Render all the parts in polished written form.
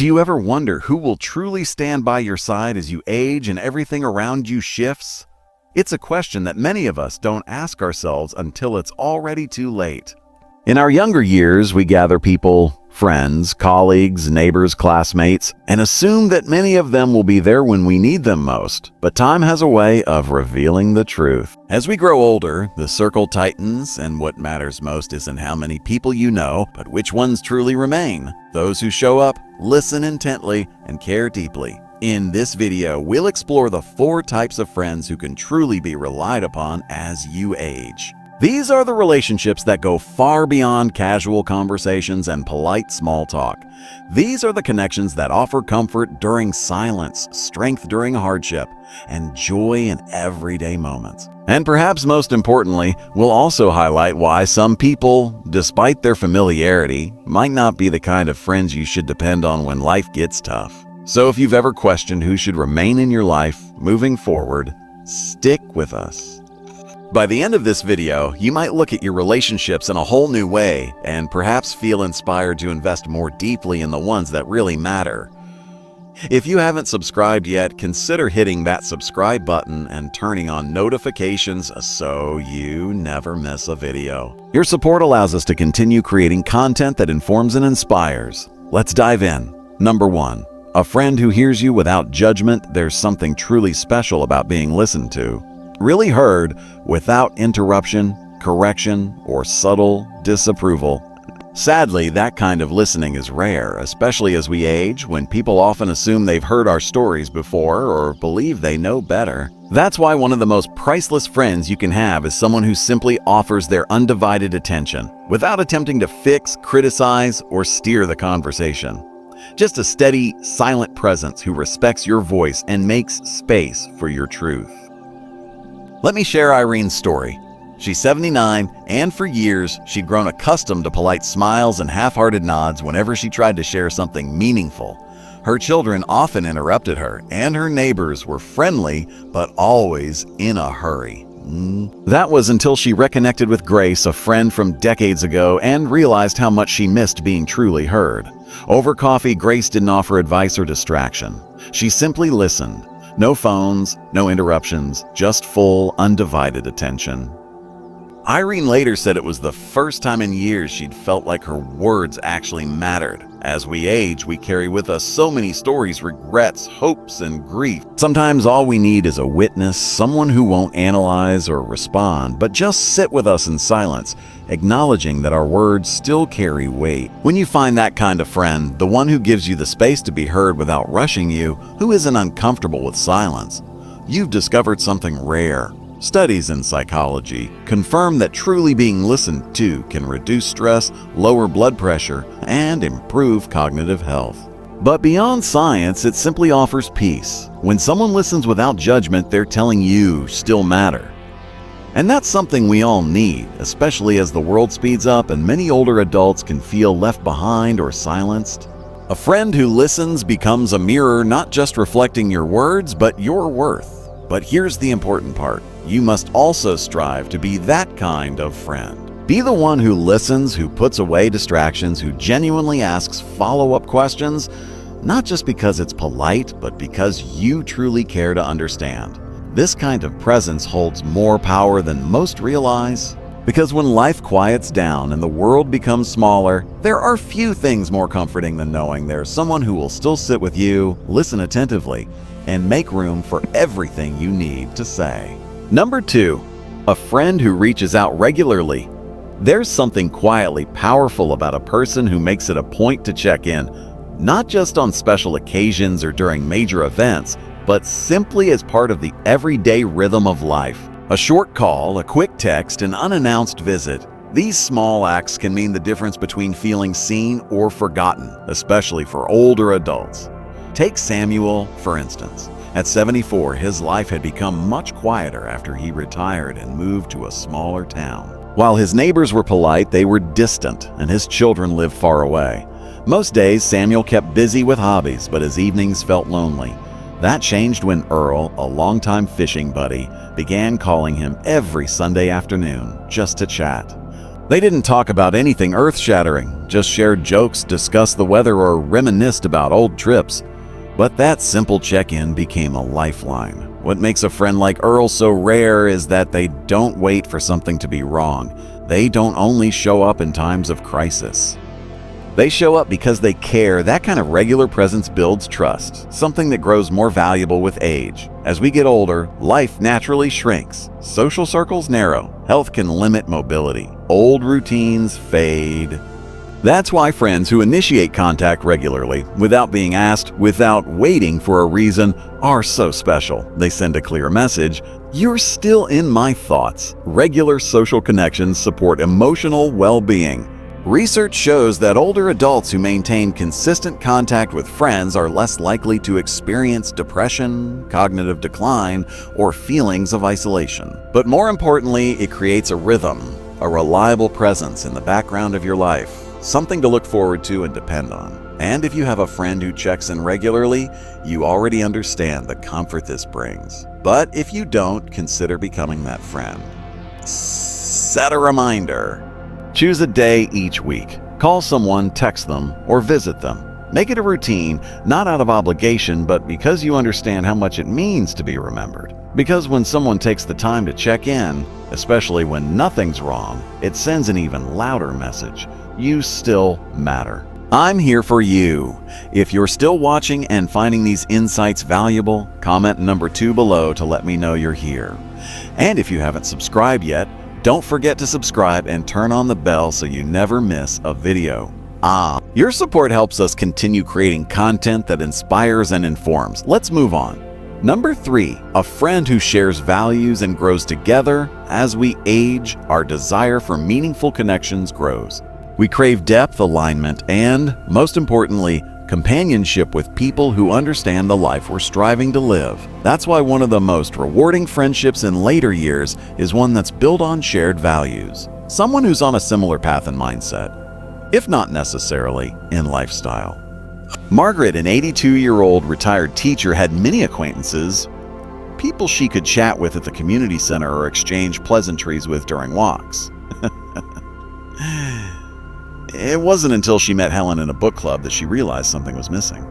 Do you ever wonder who will truly stand by your side as you age and everything around you shifts? It's a question that many of us don't ask ourselves until it's already too late. In our younger years, we gather people, friends, colleagues, neighbors, classmates, and assume that many of them will be there when we need them most. But time has a way of revealing the truth. As we grow older, the circle tightens, and what matters most isn't how many people you know, but which ones truly remain. Those who show up, listen intently, and care deeply. In this video, we'll explore the 4 types of friends who can truly be relied upon as you age. These are the relationships that go far beyond casual conversations and polite small talk. These are the connections that offer comfort during silence, strength during hardship, and joy in everyday moments. And perhaps most importantly, we'll also highlight why some people, despite their familiarity, might not be the kind of friends you should depend on when life gets tough. So if you've ever questioned who should remain in your life moving forward, stick with us. By the end of this video, you might look at your relationships in a whole new way and perhaps feel inspired to invest more deeply in the ones that really matter. If you haven't subscribed yet, consider hitting that subscribe button and turning on notifications so you never miss a video. Your support allows us to continue creating content that informs and inspires. Let's dive in. Number 1. A friend who hears you without judgment. There's something truly special about being listened to. Really heard without interruption, correction, or subtle disapproval. Sadly, that kind of listening is rare, especially as we age, when people often assume they've heard our stories before or believe they know better. That's why one of the most priceless friends you can have is someone who simply offers their undivided attention, without attempting to fix, criticize, or steer the conversation. Just a steady, silent presence who respects your voice and makes space for your truth. Let me share Irene's story. She's 79, and for years, she'd grown accustomed to polite smiles and half-hearted nods whenever she tried to share something meaningful. Her children often interrupted her, and her neighbors were friendly, but always in a hurry. That was until she reconnected with Grace, a friend from decades ago, and realized how much she missed being truly heard. Over coffee, Grace didn't offer advice or distraction. She simply listened. No phones, no interruptions, just full, undivided attention. Irene later said it was the first time in years she'd felt like her words actually mattered. As we age, we carry with us so many stories, regrets, hopes, and grief. Sometimes all we need is a witness, someone who won't analyze or respond, but just sit with us in silence, acknowledging that our words still carry weight. When you find that kind of friend, the one who gives you the space to be heard without rushing you, who isn't uncomfortable with silence, you've discovered something rare. Studies in psychology confirm that truly being listened to can reduce stress, lower blood pressure, and improve cognitive health. But beyond science, it simply offers peace. When someone listens without judgment, they're telling you still matter. And that's something we all need, especially as the world speeds up and many older adults can feel left behind or silenced. A friend who listens becomes a mirror, not just reflecting your words, but your worth. But here's the important part. You must also strive to be that kind of friend. Be the one who listens, who puts away distractions, who genuinely asks follow-up questions, not just because it's polite, but because you truly care to understand. This kind of presence holds more power than most realize. Because when life quiets down and the world becomes smaller, there are few things more comforting than knowing there's someone who will still sit with you, listen attentively, and make room for everything you need to say. Number 2, a friend who reaches out regularly. There's something quietly powerful about a person who makes it a point to check in, not just on special occasions or during major events, but simply as part of the everyday rhythm of life. A short call, a quick text, an unannounced visit. These small acts can mean the difference between feeling seen or forgotten, especially for older adults. Take Samuel, for instance. At 74, his life had become much quieter after he retired and moved to a smaller town. While his neighbors were polite, they were distant, and his children lived far away. Most days, Samuel kept busy with hobbies, but his evenings felt lonely. That changed when Earl, a longtime fishing buddy, began calling him every Sunday afternoon just to chat. They didn't talk about anything earth-shattering, just shared jokes, discussed the weather, or reminisced about old trips. But that simple check-in became a lifeline. What makes a friend like Earl so rare is that they don't wait for something to be wrong. They don't only show up in times of crisis. They show up because they care. That kind of regular presence builds trust, something that grows more valuable with age. As we get older, life naturally shrinks. Social circles narrow. Health can limit mobility. Old routines fade. That's why friends who initiate contact regularly, without being asked, without waiting for a reason, are so special. They send a clear message: you're still in my thoughts. Regular social connections support emotional well-being. Research shows that older adults who maintain consistent contact with friends are less likely to experience depression, cognitive decline, or feelings of isolation. But more importantly, it creates a rhythm, a reliable presence in the background of your life. Something to look forward to and depend on. And if you have a friend who checks in regularly, you already understand the comfort this brings. But if you don't, consider becoming that friend. Set a reminder. Choose a day each week. Call someone, text them, or visit them. Make it a routine, not out of obligation, but because you understand how much it means to be remembered. Because when someone takes the time to check in, especially when nothing's wrong, it sends an even louder message. You still matter. I'm here for you. If you're still watching and finding these insights valuable, comment number 2 below to let me know you're here. And if you haven't subscribed yet, don't forget to subscribe and turn on the bell so you never miss a video. Your support helps us continue creating content that inspires and informs. Let's move on. Number 3, a friend who shares values and grows together. As we age, our desire for meaningful connections grows. We crave depth, alignment, and, most importantly, companionship with people who understand the life we're striving to live. That's why one of the most rewarding friendships in later years is one that's built on shared values. Someone who's on a similar path and mindset, if not necessarily in lifestyle. Margaret, an 82-year-old retired teacher, had many acquaintances, people she could chat with at the community center or exchange pleasantries with during walks. It wasn't until she met Helen in a book club that she realized something was missing.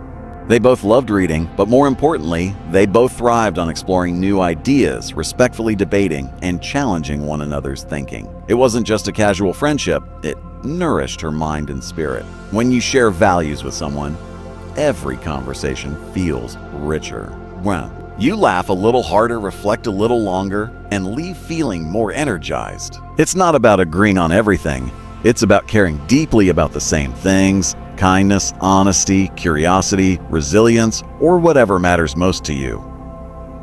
They both loved reading, but more importantly, they both thrived on exploring new ideas, respectfully debating, and challenging one another's thinking. It wasn't just a casual friendship, it nourished her mind and spirit. When you share values with someone, every conversation feels richer. Well, you laugh a little harder, reflect a little longer, and leave feeling more energized. It's not about agreeing on everything. It's about caring deeply about the same things: kindness, honesty, curiosity, resilience, or whatever matters most to you.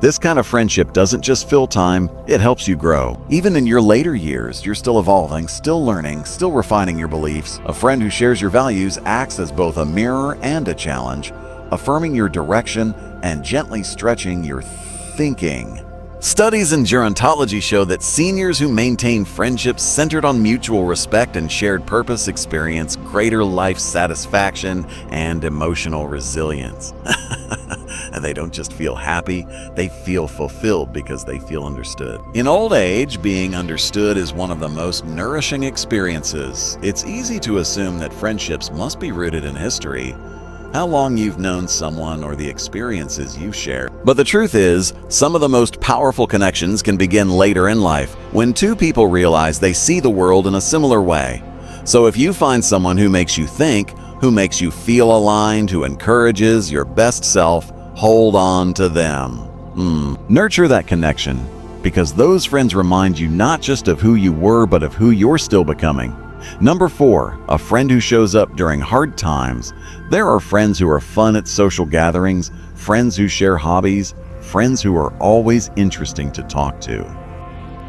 This kind of friendship doesn't just fill time, it helps you grow. Even in your later years, you're still evolving, still learning, still refining your beliefs. A friend who shares your values acts as both a mirror and a challenge, affirming your direction and gently stretching your thinking. Studies in gerontology show that seniors who maintain friendships centered on mutual respect and shared purpose experience greater life satisfaction and emotional resilience. They don't just feel happy, they feel fulfilled because they feel understood. In old age, being understood is one of the most nourishing experiences. It's easy to assume that friendships must be rooted in history, how long you've known someone, or the experiences you share. But the truth is, some of the most powerful connections can begin later in life, when two people realize they see the world in a similar way. So if you find someone who makes you think, who makes you feel aligned, who encourages your best self, hold on to them. Nurture that connection, because those friends remind you not just of who you were, but of who you're still becoming. Number 4, a friend who shows up during hard times. There are friends who are fun at social gatherings, friends who share hobbies, friends who are always interesting to talk to.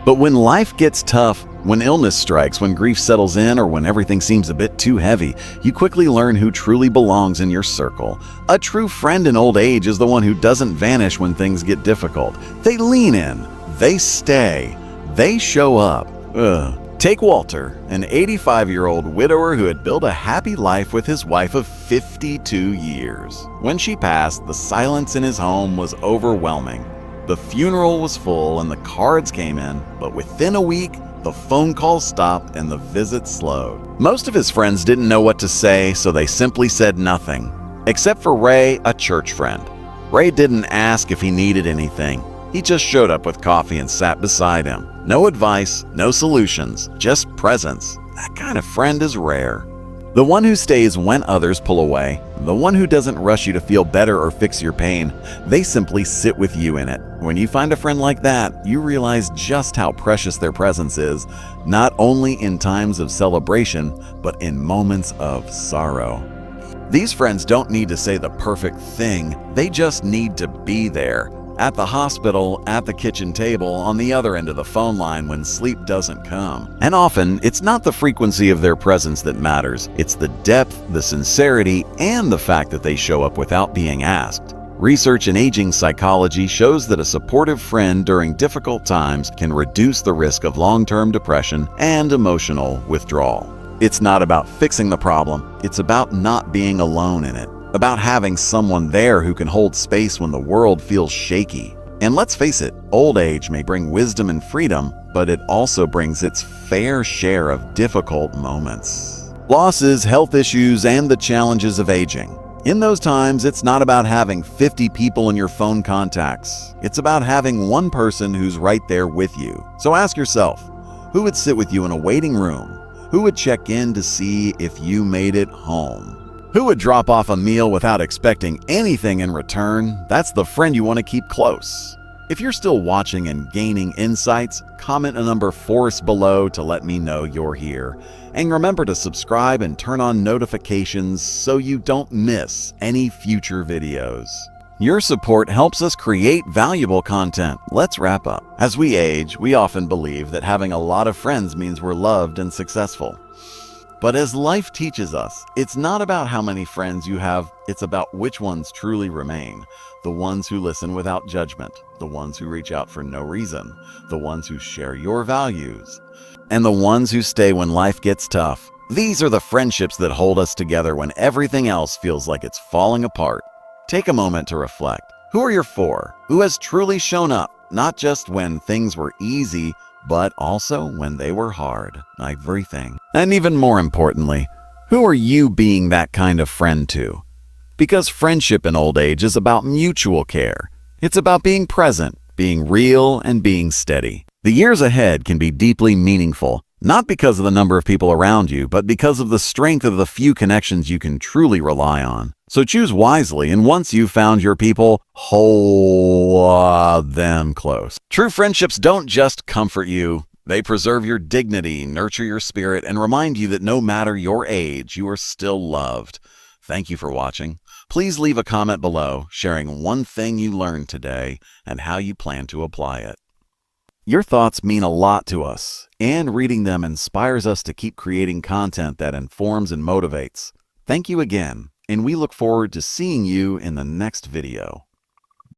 But when life gets tough, when illness strikes, when grief settles in, or when everything seems a bit too heavy, you quickly learn who truly belongs in your circle. A true friend in old age is the one who doesn't vanish when things get difficult. They lean in, they stay, they show up. Take Walter, an 85-year-old widower who had built a happy life with his wife of 52 years. When she passed, the silence in his home was overwhelming. The funeral was full and the cards came in, but within a week, The phone calls stopped and the visit slowed. Most of his friends didn't know what to say, so they simply said nothing. Except for Ray, a church friend. Ray didn't ask if he needed anything. He just showed up with coffee and sat beside him. No advice, no solutions, just presence. That kind of friend is rare. The one who stays when others pull away, the one who doesn't rush you to feel better or fix your pain, they simply sit with you in it. When you find a friend like that, you realize just how precious their presence is, not only in times of celebration, but in moments of sorrow. These friends don't need to say the perfect thing, they just need to be there. At the hospital, at the kitchen table, on the other end of the phone line when sleep doesn't come. And often, it's not the frequency of their presence that matters. It's the depth, the sincerity, and the fact that they show up without being asked. Research in aging psychology shows that a supportive friend during difficult times can reduce the risk of long-term depression and emotional withdrawal. It's not about fixing the problem, it's about not being alone in it. About having someone there who can hold space when the world feels shaky. And let's face it, old age may bring wisdom and freedom, but it also brings its fair share of difficult moments. Losses, health issues, and the challenges of aging. In those times, it's not about having 50 people in your phone contacts. It's about having one person who's right there with you. So ask yourself, who would sit with you in a waiting room? Who would check in to see if you made it home? Who would drop off a meal without expecting anything in return? That's the friend you want to keep close. If you're still watching and gaining insights, comment a number force below to let me know you're here. And remember to subscribe and turn on notifications so you don't miss any future videos. Your support helps us create valuable content. Let's wrap up. As we age, we often believe that having a lot of friends means we're loved and successful. But as life teaches us, it's not about how many friends you have, it's about which ones truly remain. The ones who listen without judgment, the ones who reach out for no reason, the ones who share your values, and the ones who stay when life gets tough. These are the friendships that hold us together when everything else feels like it's falling apart. Take a moment to reflect. Who are your for? Who has truly shown up, not just when things were easy, but also when they were hard, everything. And even more importantly, who are you being that kind of friend to? Because friendship in old age is about mutual care. It's about being present, being real, and being steady. The years ahead can be deeply meaningful, not because of the number of people around you, but because of the strength of the few connections you can truly rely on. So choose wisely, and once you've found your people, hold them close. True friendships don't just comfort you. They preserve your dignity, nurture your spirit, and remind you that no matter your age, you are still loved. Thank you for watching. Please leave a comment below, sharing one thing you learned today and how you plan to apply it. Your thoughts mean a lot to us, and reading them inspires us to keep creating content that informs and motivates. Thank you again, and we look forward to seeing you in the next video.